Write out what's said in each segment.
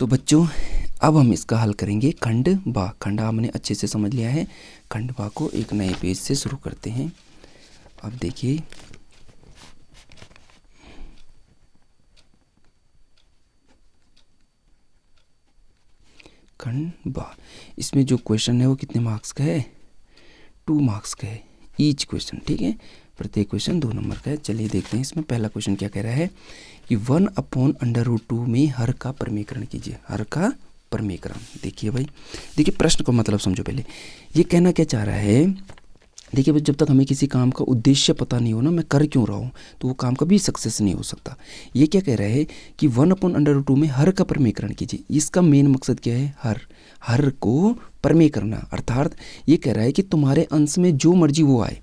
तो बच्चों अब हम इसका हल करेंगे खंड बा। खंड आ हमने अच्छे से समझ लिया है, खंड बा को एक नए पेज से शुरू करते हैं। अब देखिए खंड बा, इसमें जो क्वेश्चन है वो कितने मार्क्स का है? 2 मार्क्स का है ईच क्वेश्चन, ठीक है, प्रत्येक क्वेश्चन 2 नंबर का है। चलिए देखते हैं इसमें पहला क्वेश्चन क्या कह रहा है कि 1/√2 में हर का परमीकरण कीजिए। हर का परमीकरण, देखिए भाई, देखिए प्रश्न को मतलब समझो पहले। ये कहना क्या चाह रहा है, देखिए भाई, जब तक हमें किसी काम का उद्देश्य पता नहीं हो ना, मैं कर क्यों रहा हूँ, तो वो काम कभी सक्सेस नहीं हो सकता। ये क्या कह रहा है कि 1/√2 में हर का परमीकरण कीजिए। इसका मेन मकसद क्या है? हर को परमेय करना, अर्थात ये कह रहा है कि तुम्हारे अंश में जो मर्जी वो आए,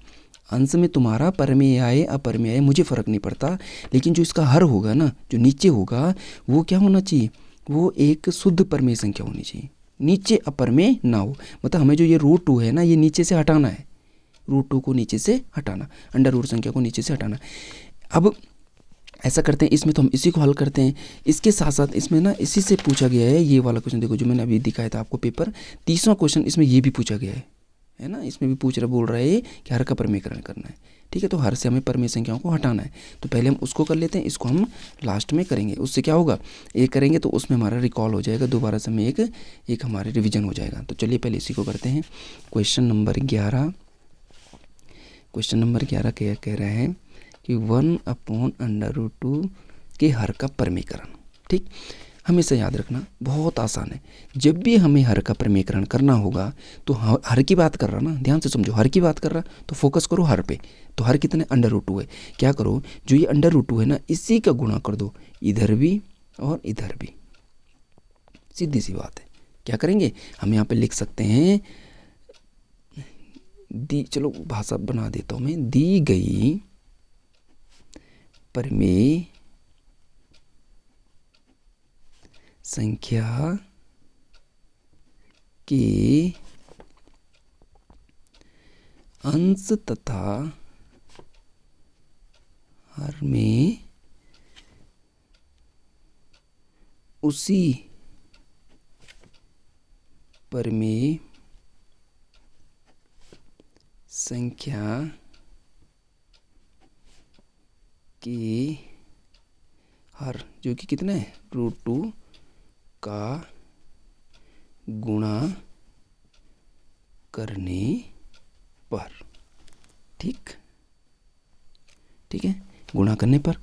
अंश में तुम्हारा परमेय आए अपरमेय आए मुझे फ़र्क नहीं पड़ता, लेकिन जो इसका हर होगा ना, जो नीचे होगा, वो क्या होना चाहिए? वो एक शुद्ध परमेय संख्या होनी चाहिए, नीचे अपरमेय ना हो। मतलब हमें जो ये √2 है ना, ये नीचे से हटाना है, √2 को नीचे से हटाना, अंडर रूट संख्या को नीचे से हटाना। अब ऐसा करते हैं, इसमें तो हम इसी को हल करते हैं। इसके साथ साथ इसमें ना इसी से पूछा गया है ये वाला क्वेश्चन, देखो जो मैंने अभी दिखाया था आपको पेपर, 30वां क्वेश्चन इसमें ये भी पूछा गया है ना, इसमें भी बोल रहा है कि हर का परमीकरण करना है, ठीक है। तो हर से हमें परमेय संख्याओं को हटाना है, तो पहले हम उसको कर लेते हैं, इसको हम लास्ट में करेंगे। उससे क्या होगा, एक करेंगे तो उसमें हमारा रिकॉल हो जाएगा, दोबारा से हमें एक हमारे रिविजन हो जाएगा। तो चलिए पहले इसी को करते हैं। क्वेश्चन नंबर 11 क्या कह रहा है कि 1/√2 के हर का परमीकरण, ठीक। हमेशा याद रखना, बहुत आसान है। जब भी हमें हर का परमीकरण करना होगा तो हर की बात कर रहा ना, ध्यान से समझो, हर की बात कर रहा तो फोकस करो हर पे। तो हर कितने? √2 है। क्या करो, जो ये √2 है ना, इसी का गुणा कर दो, इधर भी और इधर भी, सीधी सी बात है। क्या करेंगे हम यहाँ पे लिख सकते हैं, चलो भाषा बना देता हूँ मैं, दी गई परमेय संख्या के अंश तथा हर में उसी परमेय संख्या के हर, जो कि कितना है, √2 का गुणा करने पर, ठीक है, गुणा करने पर।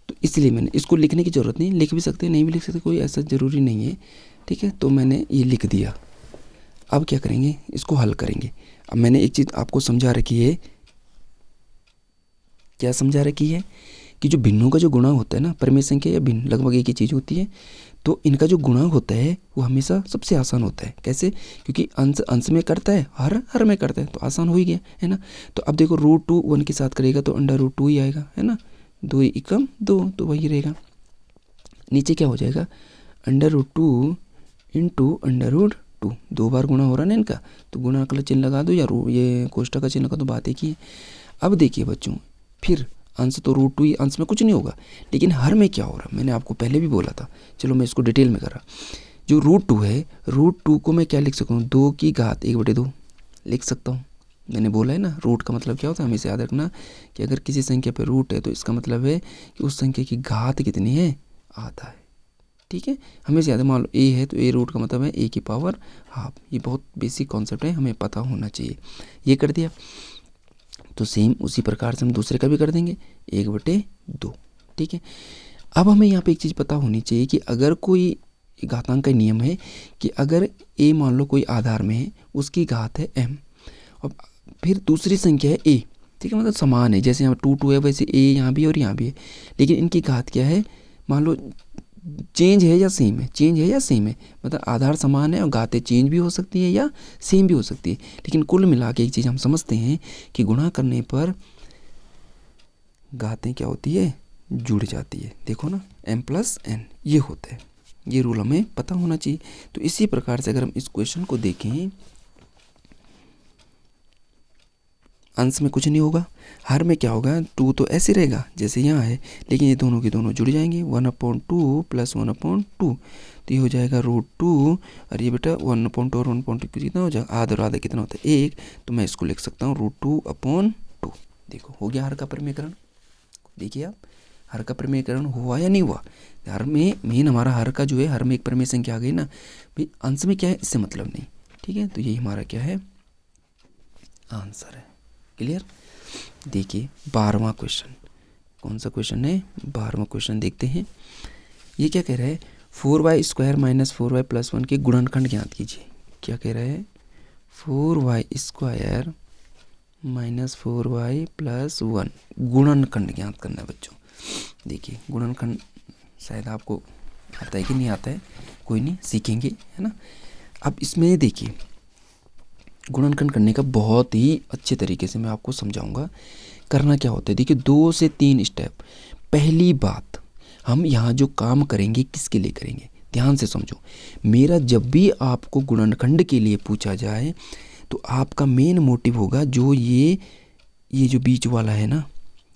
तो इसलिए मैंने इसको लिखने की ज़रूरत नहीं, लिख भी सकते हैं, नहीं भी लिख सकते, कोई ऐसा ज़रूरी नहीं है, ठीक है। तो मैंने ये लिख दिया। अब क्या करेंगे, इसको हल करेंगे। अब मैंने एक चीज़ आपको समझा रखी है, क्या समझा रखी है कि जो भिन्नों का जो गुणा होता है ना, परमेय संख्या या भिन्न लगभग एक ही चीज़ होती है, तो इनका जो गुणा होता है वो हमेशा सबसे आसान होता है। कैसे? क्योंकि अंश में करता है, हर में करता है, तो आसान हो ही गया है ना। तो अब देखो √2 1 के साथ करेगा तो √2 ही आएगा, है ना, 2 एकम 2, तो वही रहेगा। नीचे क्या हो जाएगा, √2 इंटू √2, 2 बार गुणा हो रहा है ना इनका, तो गुणा का चिन्ह लगा दो या ये कोष्ठक का चिन्ह का, तो बात एक ही है। अब देखिए बच्चों, फिर अंश तो √2 ही, अंश में कुछ नहीं होगा, लेकिन हर में क्या हो रहा है, मैंने आपको पहले भी बोला था, चलो मैं इसको डिटेल में कर रहा। जो √2 है, √2 को मैं क्या लिख सकता हूँ, 2 की घात 1/2 लिख सकता हूँ। मैंने बोला है ना, रूट का मतलब क्या होता है, हमेशा याद रखना कि अगर किसी संख्या पे रूट है तो इसका मतलब है कि उस संख्या की घात कितनी है, आधा है, ठीक है। हमेशा याद है, मान लो a है तो a रूट का मतलब है a की पावर हाफ। ये बहुत बेसिक कॉन्सेप्ट है, हमें पता होना चाहिए। ये कर दिया, तो सेम उसी प्रकार से हम दूसरे का भी कर देंगे, 1/2, ठीक है। अब हमें यहाँ पे एक चीज़ पता होनी चाहिए कि अगर कोई घातांक का नियम है कि अगर a मान लो कोई आधार में है, उसकी घात है m, और फिर दूसरी संख्या है a, ठीक है, मतलब समान है, जैसे यहाँ 2 है वैसे a यहाँ भी और यहाँ भी है, लेकिन इनकी घात क्या है, मान लो चेंज है या सेम है, चेंज है या सेम है, मतलब आधार समान है और घातें चेंज भी हो सकती है या सेम भी हो सकती है, लेकिन कुल मिला के एक चीज़ हम समझते हैं कि गुणा करने पर घातें क्या होती है, जुड़ जाती है। देखो ना, m+n ये होता है, ये रूल हमें पता होना चाहिए। तो इसी प्रकार से अगर हम इस क्वेश्चन को देखें, अंश में कुछ नहीं होगा, हर में क्या होगा, 2 तो ऐसे रहेगा जैसे यहाँ है, लेकिन ये दोनों के दोनों जुड़ जाएंगे, 1/2 + 1/2, तो ये हो जाएगा √2, और ये बेटा 1/2 और 1/2 कितना हो जाएगा, आधा और आधा कितना होता है 1, तो मैं इसको लिख सकता हूँ √2/2। देखो हो गया हर का परिमेयकरण। देखिए आप, हर का परिमेयकरण हुआ या नहीं हुआ। हर में मेन हमारा हर का जो है, हर में एक परिमेय संख्या आ गई ना भाई, अंश में क्या है इससे मतलब नहीं, ठीक है। तो यही हमारा क्या है, आंसर है। क्लियर। देखिए 12वां क्वेश्चन, कौन सा क्वेश्चन है, 12वां क्वेश्चन देखते हैं। ये क्या कह रहा है, 4y² - 4y + 1 के गुणनखंड ज्ञात कीजिए। क्या कह रहा है, 4y² - 4y + 1 गुणनखंड ज्ञात करना है बच्चों। देखिए गुणनखंड शायद आपको आता है कि नहीं आता है, कोई नहीं, सीखेंगे, है ना। अब इसमें देखिए गुणनखंड करने का बहुत ही अच्छे तरीके से मैं आपको समझाऊंगा। करना क्या होता है, देखिए 2 से 3 स्टेप। पहली बात, हम यहाँ जो काम करेंगे किसके लिए करेंगे, ध्यान से समझो। मेरा जब भी आपको गुणनखंड के लिए पूछा जाए तो आपका मेन मोटिव होगा जो ये जो बीच वाला है ना,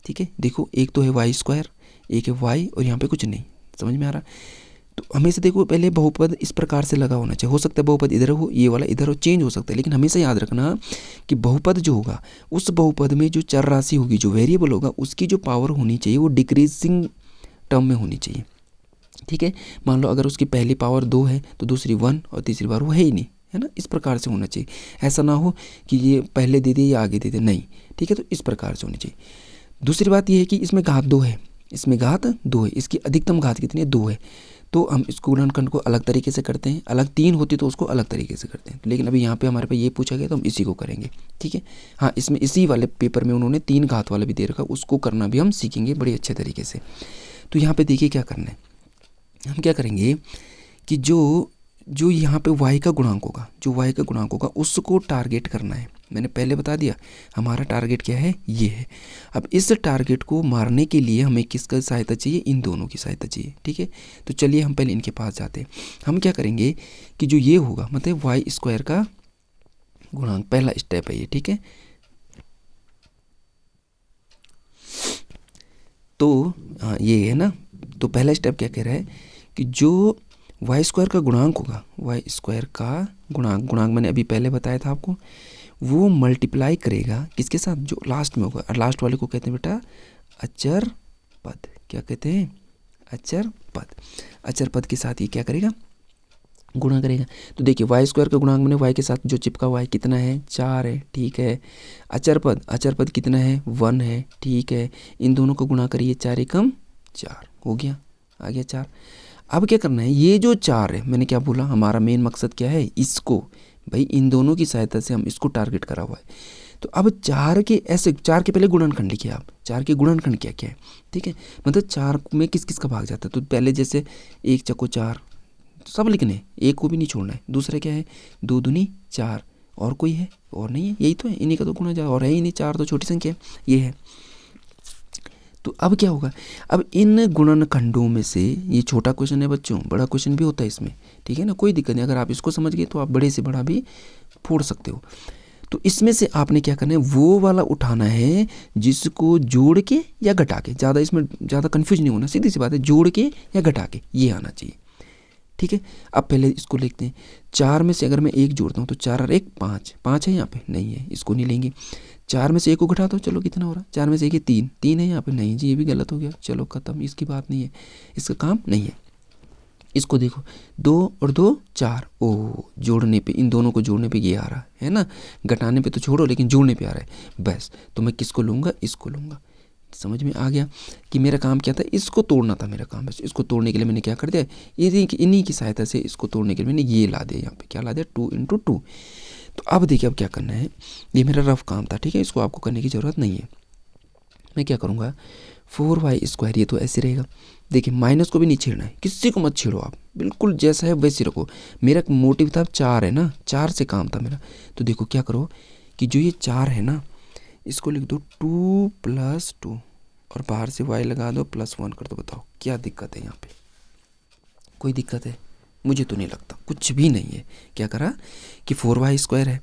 ठीक है। देखो एक तो है y², एक है y, और यहाँ पे कुछ नहीं, समझ में आ रहा। तो हमेशा देखो पहले बहुपद इस प्रकार से लगा होना चाहिए। हो सकता है बहुपद इधर हो, ये वाला इधर हो, चेंज हो सकता है, लेकिन हमेशा याद रखना कि बहुपद जो होगा उस बहुपद में जो चर राशि होगी, जो वेरिएबल होगा, उसकी जो पावर होनी चाहिए वो डिक्रीजिंग टर्म में होनी चाहिए, ठीक है। मान लो अगर उसकी पहली पावर 2 है तो दूसरी 1 और तीसरी बार वो है ही नहीं, है ना। इस प्रकार से होना चाहिए, ऐसा ना हो कि ये पहले दे दे या आगे दे दे, नहीं, ठीक है। तो इस प्रकार से होनी चाहिए। दूसरी बात ये है कि इसमें घात 2 है, इसमें घात 2 है, इसकी अधिकतम घात कितनी है, 2 है। तो हम इसको गुणनखंड को अलग तरीके से करते हैं, अलग 3 होती तो उसको अलग तरीके से करते हैं, लेकिन अभी यहाँ पे हमारे पे ये पूछा गया तो हम इसी को करेंगे, ठीक है। हाँ, इसमें इसी वाले पेपर में उन्होंने 3 घात वाला भी दे रखा, उसको करना भी हम सीखेंगे बड़े अच्छे तरीके से। तो यहाँ पे देखिए क्या करना है, हम क्या करेंगे कि जो यहाँ पे y का गुणांक होगा, जो y का गुणांक होगा उसको टारगेट करना है। मैंने पहले बता दिया हमारा टारगेट क्या है, ये है। अब इस टारगेट को मारने के लिए हमें किसका सहायता चाहिए, इन दोनों की सहायता चाहिए, ठीक है। तो चलिए हम पहले इनके पास जाते हैं। हम क्या करेंगे कि जो ये होगा मतलब y² का गुणांक, पहला स्टेप है ये, ठीक है। तो हाँ ये है ना, तो पहला स्टेप क्या कह रहा है कि जो y² का गुणांक होगा, y² का गुणांक मैंने अभी पहले बताया था आपको, वो मल्टीप्लाई करेगा किसके साथ, जो लास्ट में होगा। और लास्ट वाले को कहते हैं बेटा अचर पद। क्या कहते हैं, अचर पद। अचर पद के साथ ये क्या करेगा, गुणा करेगा। तो देखिए y² का गुणांक मैंने y के साथ जो चिपका हुआ है कितना है, 4 है, ठीक है। अचर पद कितना है, 1 है, ठीक है। इन दोनों को गुणा करिए, 4 एकम 4 हो गया, आ गया 4। अब क्या करना है, ये जो 4 है, मैंने क्या बोला, हमारा मेन मकसद क्या है, इसको भाई इन दोनों की सहायता से हम इसको टारगेट करा हुआ है। तो अब 4 के ऐसे, 4 के पहले गुणनखंड लिखिए आप, 4 के गुणनखंड क्या क्या है, ठीक है। मतलब 4 में किस किस का भाग जाता है, तो पहले जैसे 1 चको 4 सब लिखने, एक को भी नहीं छोड़ना है। दूसरा क्या है, 2 दूनी 4, और कोई है, और नहीं है, यही तो है, इन्हीं का तो गुणा जा, और है ही नहीं, 4 तो छोटी संख्या है, ये है। तो अब क्या होगा, अब इन गुणनखंडों में से, ये छोटा क्वेश्चन है बच्चों, बड़ा क्वेश्चन भी होता है इसमें, ठीक है ना, कोई दिक्कत नहीं। अगर आप इसको समझ गए तो आप बड़े से बड़ा भी फोड़ सकते हो। तो इसमें से आपने क्या करना है, वो वाला उठाना है जिसको जोड़ के या घटा के, ज़्यादा इसमें ज़्यादा कन्फ्यूज नहीं होना, सीधी सी बात है, जोड़ के या घटा के ये आना चाहिए, ठीक है। अब पहले इसको लिखते हैं, 4 में से अगर मैं 1 जोड़ता हूँ तो 4 और 1 5, 5 है यहाँ पे, नहीं है, इसको नहीं लेंगे। 4 में से 1 को घटा दो, चलो कितना हो रहा है, 4 में से 1 है 3, 3 है यहाँ पे, नहीं जी ये भी गलत हो गया, चलो ख़त्म, इसकी बात नहीं है, इसका काम नहीं है। इसको देखो, 2 और 2 4, ओह जोड़ने पे, इन दोनों को जोड़ने पे ये आ रहा है ना, घटाने पे तो छोड़ो, लेकिन जोड़ने पे आ रहा है, बस। तो मैं किसको लूँगा, इसको लूँगा। समझ में आ गया कि मेरा काम क्या था, इसको तोड़ना था मेरा काम। बस इसको तोड़ने के लिए मैंने क्या कर दिया, इन्हीं की सहायता से इसको तोड़ने के लिए मैंने ये ला दिया, यहाँ पे क्या ला दिया, 2 × 2। तो अब देखिए अब क्या करना है, ये मेरा रफ काम था, ठीक है, इसको आपको करने की ज़रूरत नहीं है। मैं क्या करूँगा, 4y², ये तो ऐसे रहेगा। देखिए माइनस को भी नहीं छेड़ना है, किसी को मत छेड़ो आप, बिल्कुल जैसा है वैसे रखो। मेरा मोटिव था 4 है ना, 4 से काम था मेरा। तो देखो क्या करो कि जो ये 4 है ना, इसको लिख दो 2 + 2 और बाहर से y लगा दो +1 कर दो। बताओ क्या दिक्कत है यहाँ पे, कोई दिक्कत है, मुझे तो नहीं लगता, कुछ भी नहीं है। क्या करा कि 4y² है,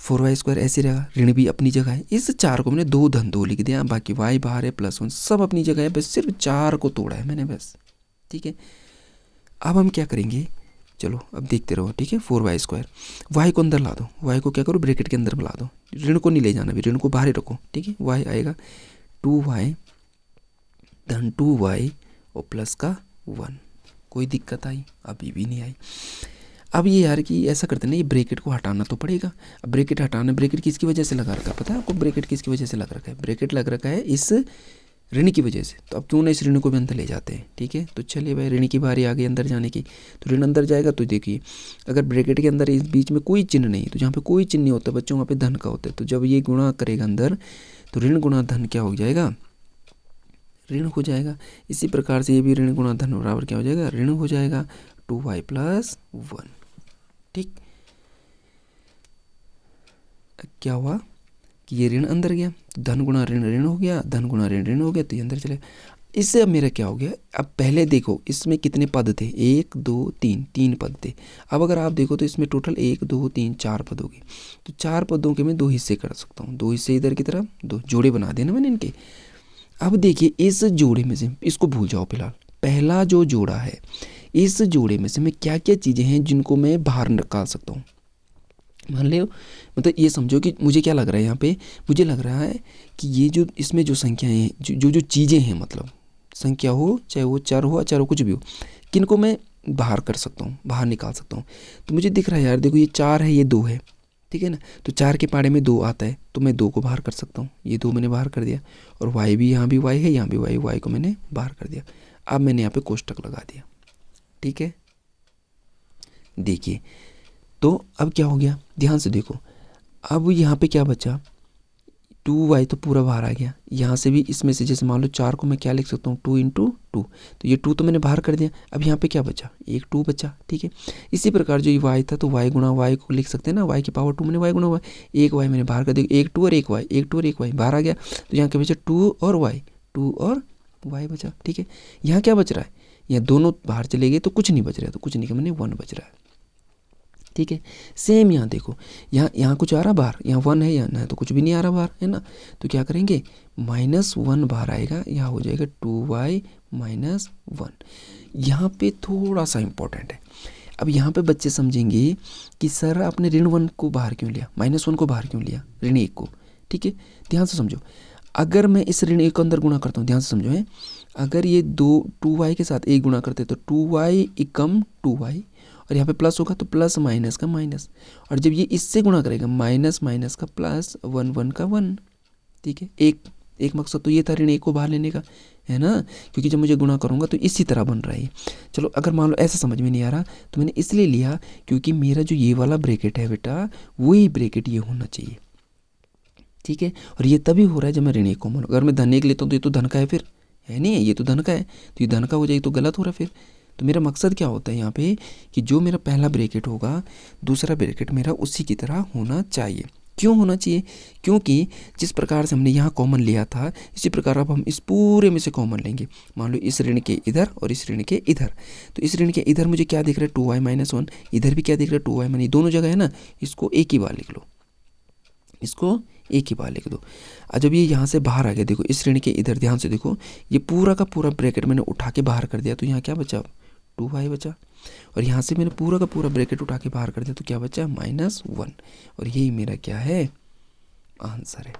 4y² ऐसे रहेगा, ऋण भी अपनी जगह है। इस 4 को मैंने 2 धन 2 लिख दिया, बाकी y बाहर है +1 सब अपनी जगह है, बस सिर्फ 4 को तोड़ा है मैंने बस। ठीक है, अब हम क्या करेंगे, चलो अब देखते रहो। ठीक है, 4y², y को अंदर ला दो, y को क्या करो ब्रैकेट के अंदर ला दो, ऋण को नहीं ले जाना भी, ऋण को बाहर ही रखो। ठीक है, y आएगा 2y धन 2y और प्लस का 1। कोई दिक्कत आई? अभी भी नहीं आई। अब ये यार कि ऐसा करते ना, ये ब्रैकेट को हटाना तो पड़ेगा। अब ब्रैकेट हटाना, ब्रैकेट किसकी वजह से लगा रखा है पता है आपको? ब्रैकेट किसकी वजह से लगा रखा है? ब्रैकेट लग रखा है इस ऋण की वजह से। तो अब क्यों ना इस ऋण को भी अंदर ले जाते हैं। ठीक है, तो चलिए भाई, ऋण की बारी आ गई अंदर जाने की। तो ऋण अंदर जाएगा तो देखिए, अगर ब्रैकेट के अंदर इस बीच में कोई चिन्ह नहीं, तो जहाँ पे कोई चिन्ह नहीं होता बच्चों, वहाँ पे धन का होता है। तो जब ये गुणा करेगा अंदर, तो ऋण गुणा धन क्या हो जाएगा? ऋण हो जाएगा। इसी प्रकार से ये भी ऋण गुणा धन बराबर क्या हो जाएगा? ऋण हो जाएगा 2y + 1। ठीक, क्या हुआ कि ये ऋण अंदर गया, धन गुणा ऋण ऋण हो गया, धन गुणा ऋण ऋण हो गया, तो ये अंदर चले। इससे अब मेरा क्या हो गया, अब पहले देखो इसमें कितने पद थे, 1 2 3, 3 पद थे। अब अगर आप देखो तो इसमें टोटल 1 2 3 4 पद हो गए। तो 4 पदों के मैं 2 हिस्से कर सकता हूँ, 2 हिस्से इधर की तरफ, 2 जोड़े बना दिए ना मैंने इनके। अब देखिए इस जोड़े में से, इसको भूल जाओ फिलहाल, पहला जो जोड़ा है इस जोड़े में से मैं क्या क्या चीज़ें हैं जिनको मैं बाहर निकाल सकता हूँ। मान लो, मतलब ये समझो कि मुझे क्या लग रहा है यहाँ पे, मुझे लग रहा है कि ये जो इसमें जो संख्याएं हैं, जो चीज़ें हैं, मतलब संख्या हो, चाहे वो चर हो अचर हो, कुछ भी हो, किनको मैं बाहर कर सकता हूँ, बाहर निकाल सकता हूँ। तो मुझे दिख रहा है यार, देखो ये 4 है, ये 2 है। ठीक है ना, तो 4 के पाड़े में 2 आता है, तो मैं 2 को बाहर कर सकता हूँ। ये 2 मैंने बाहर कर दिया, और y भी, यहाँ भी y है, यहाँ भी y को मैंने बाहर कर दिया। अब मैंने यहाँ पे कोष्टक लगा दिया। ठीक है, देखिए तो अब क्या हो गया, ध्यान से देखो। अब यहाँ पे क्या बचा, 2y तो पूरा बाहर आ गया। यहाँ से भी इसमें से जैसे मान लो 4 को मैं क्या लिख सकता हूँ, 2 × 2, तो ये 2 तो मैंने बाहर कर दिया। अब यहाँ पे क्या बचा, एक 2 बचा। ठीक है, इसी प्रकार जो ये y था, तो y गुणा y को लिख सकते हैं ना, y की पावर 2 मैंने y गुणा y, एक y मैंने बाहर कर दिया, एक 2 और एक y, एक 2 और एक y बाहर आ गया। तो यहाँ क्या बचा, 2 और y बचा। ठीक है, यहाँ क्या बच रहा है, यहाँ दोनों बाहर चले गए तो कुछ नहीं बच रहा है, तो कुछ नहीं का मैंने 1 बच रहा है। ठीक है, सेम यहाँ देखो, यहाँ कुछ आ रहा बाहर, यहाँ 1 है, यहाँ ना तो कुछ भी नहीं आ रहा बाहर, है ना। तो क्या करेंगे, -1 बाहर आएगा, यहाँ हो जाएगा 2y - 1। यहाँ पे थोड़ा सा इम्पोर्टेंट है। अब यहाँ पे बच्चे समझेंगे कि सर आपने ऋण 1 को बाहर क्यों लिया, -1 को बाहर क्यों लिया, ऋण 1 को। ठीक है, ध्यान से समझो। अगर मैं इस ऋण 1 को अंदर गुणा करता हूँ, ध्यान से समझो है, अगर ये 2y के साथ 1 गुणा करते तो 2y = 2y, और यहाँ पे प्लस होगा तो प्लस माइनस का माइनस, और जब ये इससे गुणा करेगा माइनस माइनस का प्लस, 1 1 का 1। ठीक है, एक मकसद तो ये था ऋण 1 को बाहर लेने का, है ना, क्योंकि जब मुझे गुणा करूँगा तो इसी तरह बन रहा है। चलो अगर मान लो ऐसा समझ में नहीं आ रहा, तो मैंने इसलिए लिया क्योंकि मेरा जो ये वाला ब्रैकेट है बेटा, वही ब्रैकेट ये होना चाहिए। ठीक है, और ये तभी हो रहा है जब मैं ऋण 1 को मान, अगर मैं धन 1 लेता हूँ तो ये तो धन का है, फिर है नहीं, ये तो धन का है, तो ये धन का हो जाएगी तो गलत हो रहा है फिर। तो मेरा मकसद क्या होता है यहाँ पे कि जो मेरा पहला ब्रैकेट होगा, दूसरा ब्रैकेट मेरा उसी की तरह होना चाहिए। क्यों होना चाहिए, क्योंकि जिस प्रकार से हमने यहाँ कॉमन लिया था, इसी प्रकार अब हम इस पूरे में से कॉमन लेंगे। मान लो इस ऋण के इधर और इस ऋण के इधर, तो इस ऋण के इधर मुझे क्या दिख रहा है, 2y - 1, इधर भी क्या दिख रहा है, 2y - दोनों जगह है ना, इसको एक ही बार लिख लो, इसको एक ही बार लिख दो। जब ये यहाँ से बाहर आ गया, देखो इस ऋण के इधर, ध्यान से देखो, ये पूरा का पूरा ब्रैकेट मैंने उठा के बाहर कर दिया, तो यहाँ क्या बचा, 2y बचा। और यहाँ से मैंने पूरा का पूरा ब्रैकेट उठा के बाहर कर दिया, तो क्या बचा, -1। और यही मेरा क्या है, आंसर है।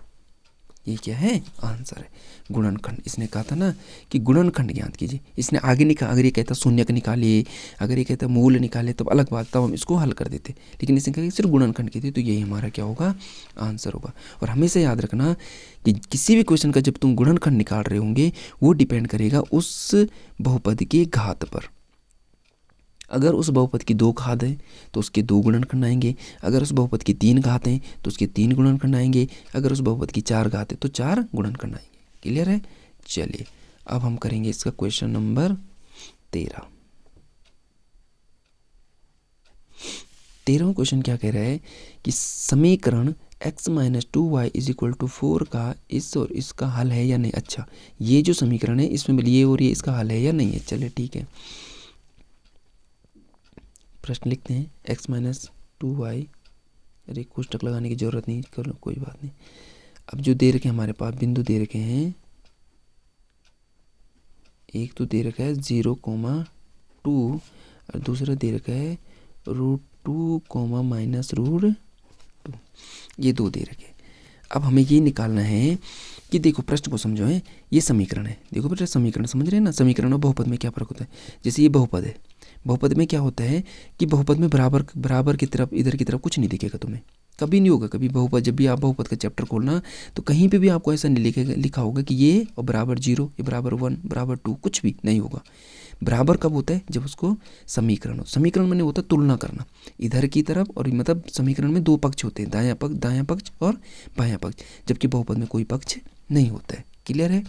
ये क्या है, आंसर है, गुणनखंड। इसने कहा था ना कि गुणनखंड ज्ञात कीजिए, इसने आगे निकाल, अगर ये कहता शून्यक निकालिए, अगर ये कहता मूल निकाले, तब अलग बात, तब हम इसको हल कर देते, लेकिन इसने कहा कि सिर्फ गुणनखंड कीजिए, तो यही हमारा क्या होगा, आंसर होगा। और हमेशा याद रखना कि किसी भी क्वेश्चन का जब तुम गुणनखंड निकाल रहे होंगे, वो डिपेंड करेगा उस बहुपद के घात पर। अगर उस बहुपद की 2 घात है तो उसके 2 गुणनखंड आएंगे, अगर उस बहुपद की 3 घात हैं तो उसके 3 गुणनखंड आएंगे, अगर उस बहुपद की 4 घात है तो 4 गुणनखंड आएंगे। क्लियर है, चलिए अब हम करेंगे इसका क्वेश्चन नंबर 13। 13वां क्वेश्चन क्या कह रहा है कि समीकरण x - 2y = 4 का इस और इसका हल है या नहीं। अच्छा, ये जो समीकरण है इसमें ये और ये इसका हल है या नहीं है। चलिए ठीक है, प्रश्न लिखते हैं, x - 2y अरे कोष्टक लगाने की ज़रूरत नहीं, कर लो कोई बात नहीं। अब जो दे रखे हमारे पास बिंदु दे रखे हैं, एक तो दे रखा है 0,2 और दूसरा दे रखा है √2, -√2, ये दो दे रखे। अब हमें ये निकालना है कि देखो प्रश्न को समझो है, ये समीकरण है, देखो बेटा समीकरण समझ रहे हैं ना, समीकरण और बहुपद में क्या फ़र्क होता है। जैसे ये बहुपद है, बहुपद में क्या होता है कि बहुपद में बराबर बराबर की तरफ, इधर की तरफ कुछ नहीं दिखेगा तुम्हें, कभी नहीं होगा कभी बहुपद। जब भी आप बहुपद का चैप्टर खोलना तो कहीं पे भी आपको ऐसा नहीं लिखा होगा कि ये और बराबर 0, ये बराबर 1, बराबर 2, कुछ भी नहीं होगा। बराबर कब होता है, जब उसको समीकरण हो। समीकरण में होता है तुलना करना इधर की तरफ, और मतलब समीकरण में दो पक्ष होते हैं, दायां पक्ष और बायां पक्ष, जबकि बहुपद में कोई पक्ष नहीं होता है। क्लियर है।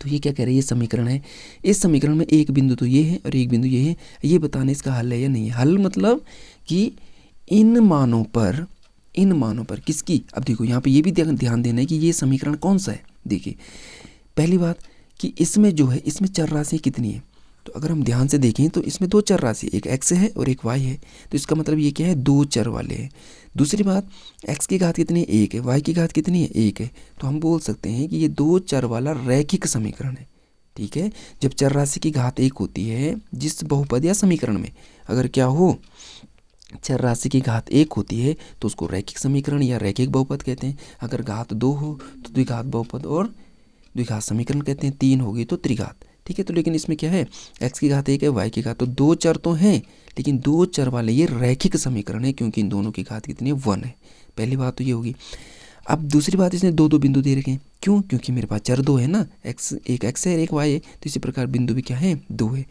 तो ये क्या कह रहे हैं, ये समीकरण है। इस समीकरण में एक बिंदु तो ये है और एक बिंदु ये है, ये बताने इसका हल है या नहीं है। हल मतलब कि इन मानों पर किसकी, अब देखो यहाँ पे ये भी ध्यान देना है कि ये समीकरण कौन सा है। देखिए पहली बात कि इसमें जो है, इसमें चर राशि कितनी है, तो अगर हम ध्यान से देखें तो इसमें दो चर राशि, एक x है और एक y है, तो इसका मतलब ये क्या है, दो चर वाले हैं। दूसरी बात, x की घात कितनी है, 1 है, y की घात कितनी है, 1 है, तो हम बोल सकते हैं कि ये दो चर वाला रैखिक समीकरण है। ठीक है, जब चर राशि की घात 1 होती है जिस बहुपद या समीकरण में, अगर क्या हो चर राशि की घात 1 होती है तो उसको रैखिक समीकरण या रैखिक बहुपद कहते हैं। अगर घात 2 हो तो द्विघात बहुपद और द्विघात समीकरण कहते हैं। 3 होगी तो त्रिघात। ठीक है, तो लेकिन इसमें क्या है, x की घात 1 है, y की घात, तो दो चर तो हैं लेकिन दो चर वाले ये रैखिक समीकरण है, क्योंकि इन दोनों की घात कितनी है, 1 है। पहली बात तो ये होगी। अब दूसरी बात, इसने दो दो बिंदु दे रखे हैं, क्यों, क्योंकि मेरे पास चर दो है ना, एक x है एक y है, तो इसी प्रकार बिंदु भी क्या है, 2 है।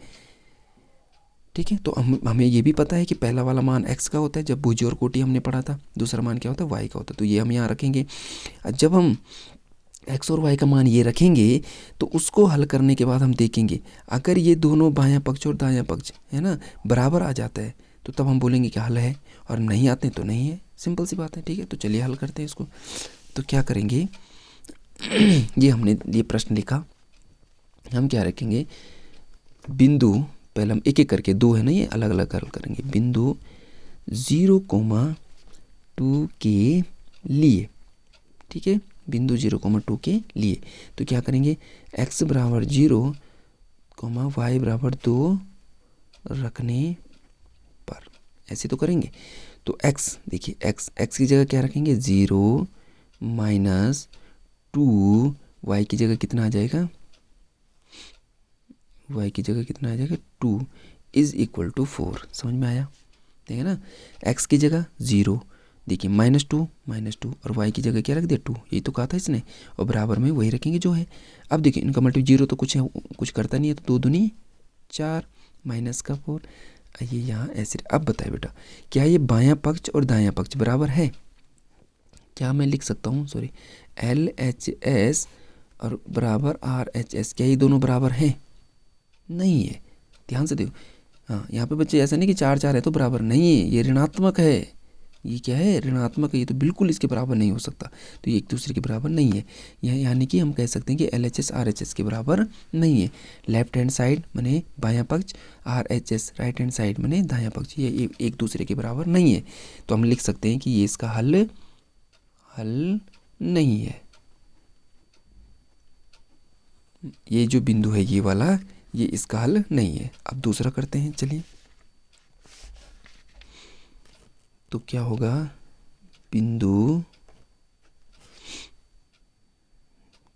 ठीक है, तो हमें ये भी पता है कि पहला वाला मान x का होता है जब भुज और कोटि हमने पढ़ा था, दूसरा मान क्या होता है, y का होता है, तो ये हम यहाँ रखेंगे। जब हम x और y का मान ये रखेंगे तो उसको हल करने के बाद हम देखेंगे अगर ये दोनों बायां पक्ष और दायां पक्ष है ना बराबर आ जाता है तो तब हम बोलेंगे कि हल है, और नहीं आते तो नहीं है, सिंपल सी बात है। ठीक है, तो चलिए हल करते हैं इसको। तो क्या करेंगे ये हमने ये प्रश्न लिखा, हम क्या रखेंगे, बिंदु पहले हम एक एक करके, दो है ना ये, अलग अलग हल करेंगे। बिंदु 0,2 के लिए, ठीक है, बिंदु 0,2 के लिए तो क्या करेंगे, x बराबर 0, y बराबर 2 रखने पर ऐसे तो करेंगे। तो x देखिए, x की जगह क्या रखेंगे, 0 -2, y की जगह कितना आ जाएगा, y की जगह कितना आ जाएगा, 2 = 4। समझ में आया, ठीक है ना। x की जगह 0, देखिए -2 और y की जगह क्या रख दिया, 2, यही तो कहा था इसने, और बराबर में वही रखेंगे जो है। अब देखिए इनका मल्टीप्ल 0 तो कुछ करता नहीं है, तो 2 दूनी 4 -4, ये यहाँ ऐसे। अब बताए बेटा, क्या ये बायां पक्ष और दायां पक्ष बराबर है, क्या मैं लिख सकता हूँ, सॉरी, LHS और बराबर RHS, क्या ये दोनों बराबर हैं, नहीं है। ध्यान से देखो, हाँ यहाँ पे बच्चे ऐसा नहीं कि 4 4 है तो बराबर नहीं है, ये ऋणात्मक है, ये क्या है, ऋणात्मक है, ये तो बिल्कुल इसके बराबर नहीं हो सकता, तो ये एक दूसरे के बराबर नहीं है। यह यानी कि हम कह सकते हैं कि LHS RHS के बराबर नहीं है। लेफ्ट हैंड साइड माने बायां पक्ष, RHS राइट हैंड साइड माने दायां पक्ष, ये एक दूसरे के बराबर नहीं है। तो हम लिख सकते हैं कि ये इसका हल नहीं है। ये जो बिंदु है ये वाला, ये इसका हल नहीं है। अब दूसरा करते हैं, चलिए। तो क्या होगा, बिंदु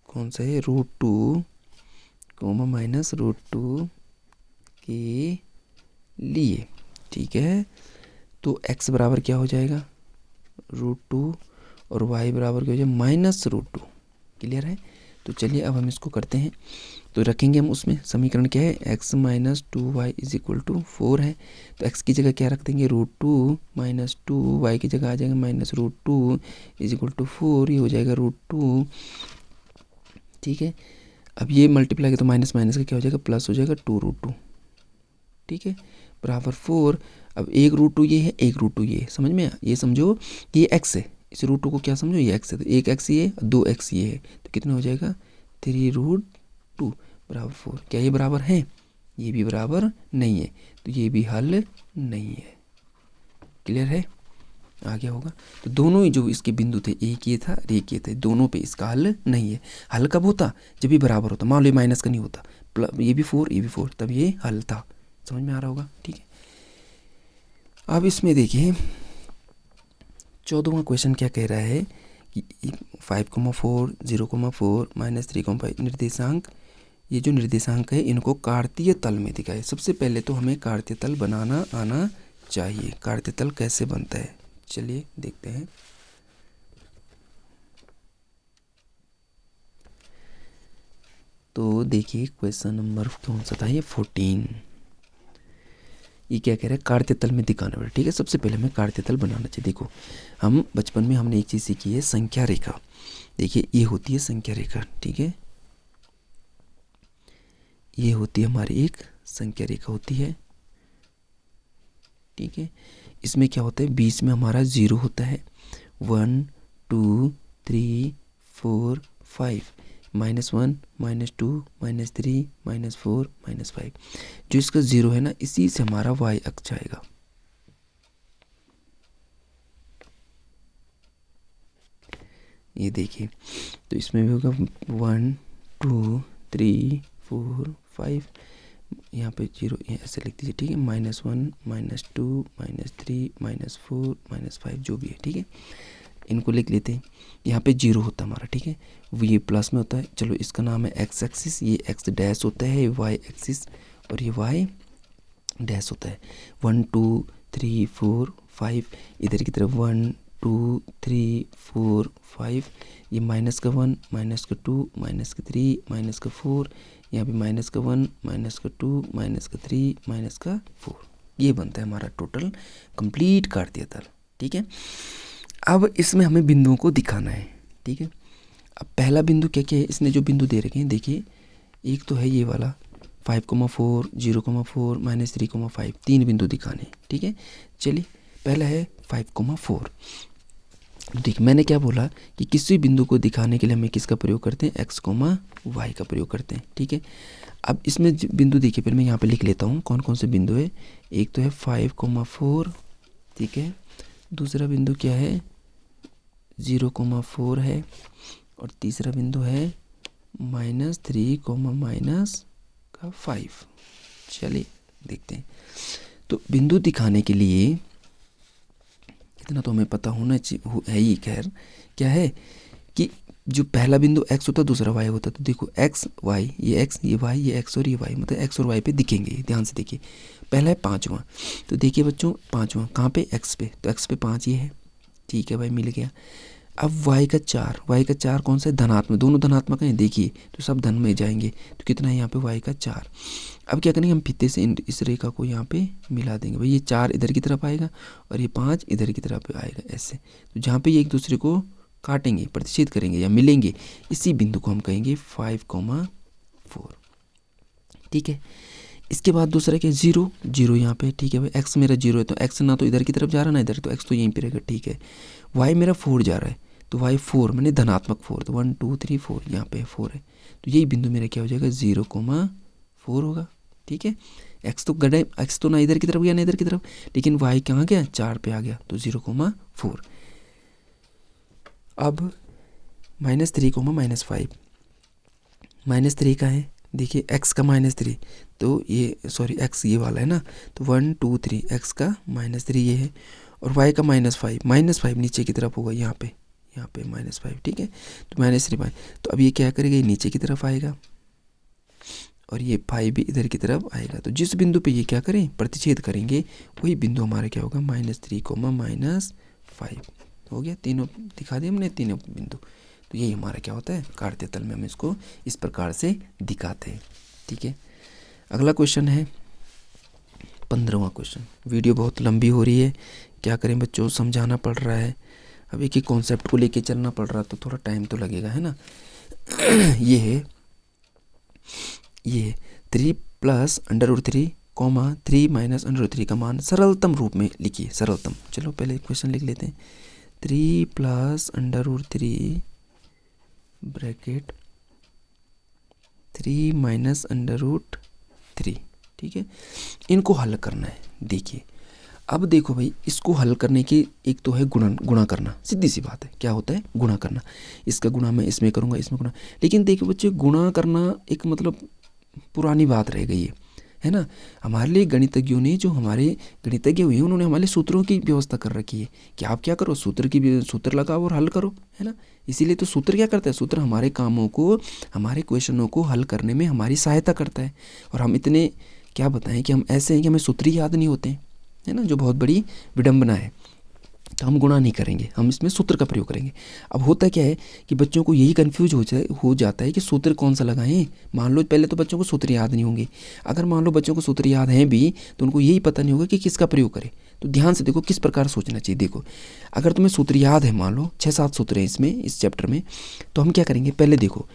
कौन सा है, √2, -√2 के लिए, ठीक है। तो x बराबर क्या हो जाएगा, √2, और y बराबर क्या हो जाएगा, -√2। क्लियर है। तो चलिए अब हम इसको करते हैं। तो रखेंगे हम उसमें, समीकरण क्या है, x - 2y = 4 है, तो x की जगह क्या रख देंगे, √2 - 2, y की जगह आ जाएगा -√2 = 4, ये हो जाएगा √2। ठीक है, अब ये मल्टीप्लाई किया तो माइनस माइनस का क्या हो जाएगा, प्लस हो जाएगा 2√2। ठीक है, बराबर 4। अब एक √2 ये है, एक √2 ये है, समझ में आया, ये समझो कि ये x है, इस √2 को क्या समझो, ये x है, तो एक x ये और 2x ये है, तो कितना हो जाएगा, 3√2 बराबर 4। क्या ये बराबर है, ये भी बराबर नहीं है, तो ये भी हल नहीं है। क्लियर है। आ गया होगा। तो दोनों ही जो इसके बिंदु थे, एक ये था और एक ये थे, दोनों पे इसका हल नहीं है। हल कब होता? जब ये बराबर होता। मान लो माइनस का नहीं होता, ये भी 4 ये भी 4, तब ये हल था। समझ में आ रहा होगा, ठीक है। अब इसमें देखिए 14वां क्वेश्चन क्या कह रहा है कि 5,4 0,4 -3,5 निर्देशांक, ये जो निर्देशांक है इनको कार्तीय तल में दिखाए। सबसे पहले तो हमें कार्तीय तल बनाना आना चाहिए। कार्तीय तल कैसे बनता है, चलिए देखते हैं। तो देखिए क्वेश्चन नंबर कौन सा था, ये 14। ये क्या कह रहा है, कार्तीय तल में दिखाना पड़ेगा। ठीक है, सबसे पहले हमें कार्तीय तल बनाना चाहिए। देखो हम बचपन में हमने एक चीज़ सीखी है, संख्या रेखा। देखिए ये होती है संख्या रेखा, ठीक है, ये होती है हमारी एक संख्या रेखा होती है, ठीक है। इसमें क्या होता है, बीच में हमारा 0 होता है, 1 2 3 4 5, -1 -2 -3 -4 -5। जो इसका 0 है ना, इसी से हमारा y अक्ष आएगा। ये देखिए, तो इसमें भी होगा 1 2 3 4 5, यहाँ पे 0 ऐसे लिख दीजिए, ठीक है, -1 -2 -3 -4 -5 जो भी है, ठीक है, इनको लिख लेते हैं। यहाँ पे 0 होता है हमारा, ठीक है, ये प्लस में होता है। चलो इसका नाम है एक्स एक्सिस, ये एक्स डैश होता है, वाई एक्सिस, और ये वाई डैश होता है। 1 2 3 4 5, इधर की तरफ 1 2 3 4 5, ये माइनस का 1 माइनस का 2 माइनस का 3 माइनस का 4, यहाँ पे माइनस का 1 माइनस का 2 माइनस का 3 माइनस का 4। ये बनता है हमारा टोटल कंप्लीट कार्तीय तल, ठीक है। अब इसमें हमें बिंदुओं को दिखाना है, ठीक है। अब पहला बिंदु क्या क्या है, इसने जो बिंदु दे रखे हैं, देखिए एक तो है ये वाला 5,4 0,4 -3,5, 3 बिंदु दिखाने, ठीक है। चलिए पहला है 5,4। देखिए मैंने क्या बोला कि किसी बिंदु को दिखाने के लिए हमें किसका प्रयोग करते हैं, x, y का प्रयोग करते हैं, ठीक है। अब इसमें बिंदु देखिए, फिर मैं यहाँ पे लिख लेता हूँ कौन कौन से बिंदु है। एक तो है 5,4, ठीक है, दूसरा बिंदु क्या है 0,4 है, और तीसरा बिंदु है -3, -5। चलिए देखते हैं। तो बिंदु दिखाने के लिए इतना तो हमें पता होना चाहिए है ही, खैर क्या है कि जो पहला बिंदु x होता है, दूसरा y होता है। तो देखो x y, ये x ये y ये x और ये y, मतलब x और y पे दिखेंगे, ध्यान से देखिए। पहला है 5वां, तो देखिए बच्चों 5वां कहाँ पे, x पे, तो x पे 5 ये है, ठीक है भाई, मिल गया। अब y का 4 कौन सा है, धनात्मक, दोनों धनात्मक हैं, देखिए तो सब धन में जाएंगे, तो कितना है यहाँ पे y का 4। अब क्या करेंगे, हम फीते से इस रेखा को यहाँ पे मिला देंगे। भाई ये 4 इधर की तरफ आएगा और ये 5 इधर की तरफ आएगा, ऐसे। तो जहाँ पे ये एक दूसरे को काटेंगे, प्रतिच्छेद करेंगे या मिलेंगे, इसी बिंदु को हम कहेंगे 5,4, ठीक है। इसके बाद दूसरा क्या, 0 यहाँ पे, ठीक है भाई, x मेरा 0 है, तो x ना तो इधर की तरफ जा रहा ना इधर, तो x तो यहीं पे रहेगा, ठीक है। y मेरा 4 जा रहा है, तो y 4 मैंने धनात्मक 4, तो 1 2 3 4, यहाँ पे 4 है, तो यही बिंदु मेरा क्या हो जाएगा 0,4 होगा, ठीक है। x तो गड़ा, x तो ना इधर की तरफ गया ना इधर की तरफ, लेकिन y कहाँ गया, 4 पे आ गया, तो 0,4। अब -3, -5, -3 का है, देखिए x का -3, तो ये सॉरी x ये वाला है ना, तो 1 2 3, x का -3 ये है, और y का -5 नीचे की तरफ होगा, यहाँ पे -5, ठीक है, तो -3 तो अब ये क्या करेगा, ये नीचे की तरफ आएगा और ये 5 भी इधर की तरफ आएगा। तो जिस बिंदु पे ये क्या करें, प्रतिच्छेद करेंगे, वही बिंदु हमारा क्या होगा, -3, -5 हो गया। तीनों दिखा दिए हमने, तीनों बिंदु। तो यही हमारा क्या होता है, कार्तीय तल में हम इसको इस प्रकार से दिखाते हैं, ठीक है। अगला क्वेश्चन है 15वां क्वेश्चन। वीडियो बहुत लंबी हो रही है, क्या करें बच्चों, समझाना पड़ रहा है, अब एक ही कॉन्सेप्ट को लेके चलना पड़ रहा, तो थोड़ा टाइम तो लगेगा, है ना। ये है 3 + √3, 3 - √3 का मान सरलतम रूप में लिखिए, सरलतम। चलो पहले क्वेश्चन लिख लेते हैं। 3 + √3 ब्रैकेट 3 - √3, ठीक है। इनको हल करना है। देखिए अब देखो भाई, इसको हल करने की एक तो है गुणा करना, सीधी सी बात है, क्या होता है गुणा करना। इसका गुणा मैं इसमें करूँगा, इसमें गुणा। लेकिन देखो बच्चे, गुणा करना एक मतलब पुरानी बात रह गई है ना। हमारे लिए गणितज्ञों ने, जो हमारे गणितज्ञ हुए हैं, उन्होंने हमारे लिए सूत्रों की व्यवस्था कर रखी है कि आप क्या करो, सूत्र लगाओ और हल करो, है ना। इसीलिए तो सूत्र क्या करता है, सूत्र हमारे कामों को, हमारे क्वेश्चनों को हल करने में हमारी सहायता करता है। और हम इतने क्या बताएं कि हम ऐसे हैं कि हमें सूत्र ही याद नहीं होते हैं, है ना, जो बहुत बड़ी विडंबना है। तो हम गुणा नहीं करेंगे, हम इसमें सूत्र का प्रयोग करेंगे। अब होता क्या है कि बच्चों को यही कन्फ्यूज हो जाता है कि सूत्र कौन सा लगाएं। मान लो पहले तो बच्चों को सूत्र याद नहीं होंगे। अगर मान लो बच्चों को सूत्र याद हैं भी, तो उनको यही पता नहीं होगा कि किसका प्रयोग करें। तो ध्यान से देखो किस प्रकार सोचना चाहिए। देखो, अगर तुम्हें सूत्र याद है, मान लो 6-7 सूत्र हैं इसमें, इस चैप्टर में, तो हम क्या करेंगे, पहले देखो,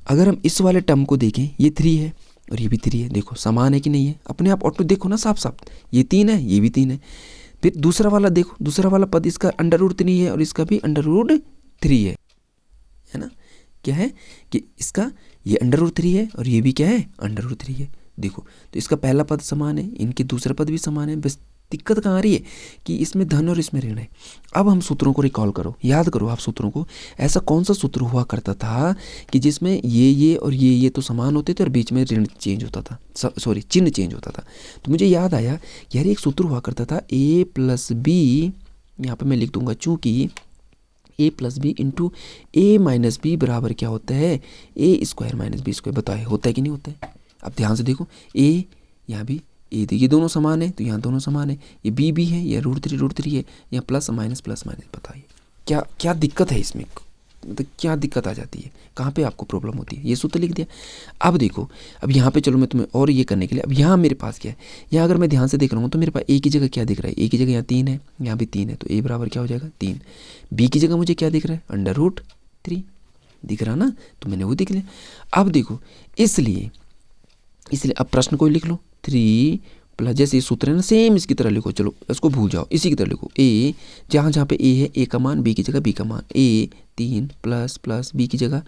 अगर हम इस वाले टर्म को देखें, ये 3 है और ये भी 3 है, देखो समान है कि नहीं है, अपने आप ऑटो देखो ना, साफ साफ, ये 3 है, ये भी 3 है। फिर दूसरा वाला देखो, दूसरा वाला पद इसका √3 है और इसका भी √3 है ना। क्या है कि इसका ये √3 है और ये भी क्या है, √3 है। देखो, तो इसका पहला पद समान है, इनके दूसरा पद भी समान है। बस दिक्कत कहाँ आ रही है कि इसमें धन और इसमें ऋण है। अब हम सूत्रों को रिकॉल करो, याद करो आप सूत्रों को। ऐसा कौन सा सूत्र हुआ करता था कि जिसमें ये और ये तो समान होते थे और बीच में ऋण चेंज होता था, सॉरी चिन्ह चेंज होता था। तो मुझे याद आया कि यार एक सूत्र हुआ करता था a+b, यहाँ पर मैं लिख दूंगा, चूँकि a+b इंटू a-b बराबर क्या होता है, a² - b²। बताए होता है कि नहीं होता है। अब ध्यान से देखो, a यहाँ भी ए, ये दोनों समान है तो यहाँ दोनों समान है, ये बी भी है, ये √3 है, यहाँ प्लस माइनस। बताइए क्या क्या दिक्कत है इसमें, मतलब क्या दिक्कत आ जाती है, कहाँ पे आपको प्रॉब्लम होती है। ये सूत्र लिख दिया। अब देखो, अब यहाँ पे चलो मैं तुम्हें और ये करने के लिए, अब यहाँ मेरे पास क्या है, यहाँ अगर मैं ध्यान से देख रहा हूँ तो मेरे पास ए की जगह क्या दिख रहा है, ए की जगह यहाँ 3 है, यहाँ भी 3 है, तो ए बराबर क्या हो जाएगा 3। बी की जगह मुझे क्या दिख रहा है, √3 दिख रहा ना, तो मैंने वो दिख लिया। अब देखो, इसलिए अब प्रश्न को लिख लो, 3 प्लस, जैसे ये सूत्र है ना, सेम इसकी तरह लिखो। चलो इसको भूल जाओ, इसी की तरह लिखो। ए, जहाँ पे ए है, ए का मान, बी की जगह बी का मान, a 3 प्लस बी की जगह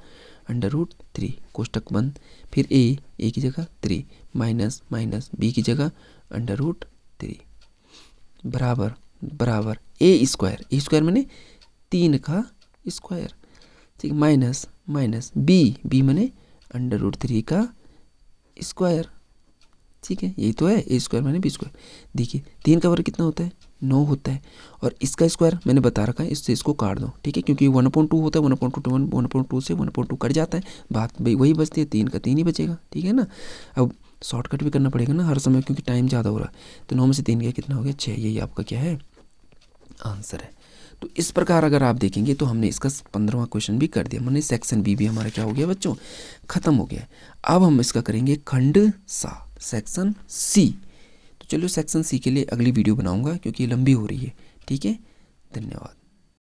√3, कोष्टक बंद। फिर ए की जगह 3 माइनस बी की जगह √3 बराबर a² मैंने 3 का स्क्वायर, ठीक, माइनस बी मैंने √3 का स्क्वायर, ठीक है। यही तो है, a² - b²। देखिए 3 का वर्ग कितना होता है, 9 होता है, और इसका स्क्वायर मैंने बता रखा है, इससे इसको काट दो, ठीक है, क्योंकि 1/2 होता है, 1/2 से 1/2 कट जाता है, बात भाई वही बचती है, 3 का 3 ही बचेगा, ठीक है ना। अब शॉर्टकट भी करना पड़ेगा ना हर समय, क्योंकि टाइम ज़्यादा हो रहा है। तो 9 में से 3 गया, कितना हो गया, 6। यही आपका क्या है, आंसर है। तो इस प्रकार अगर आप देखेंगे तो हमने इसका 15वां क्वेश्चन भी कर दिया, मैंने सेक्शन बी भी हमारा क्या हो गया बच्चों, खत्म हो गया। अब हम इसका करेंगे खंड 7, सेक्शन सी। तो चलो सेक्शन सी के लिए अगली वीडियो बनाऊंगा, क्योंकि लंबी हो रही है, ठीक है। धन्यवाद।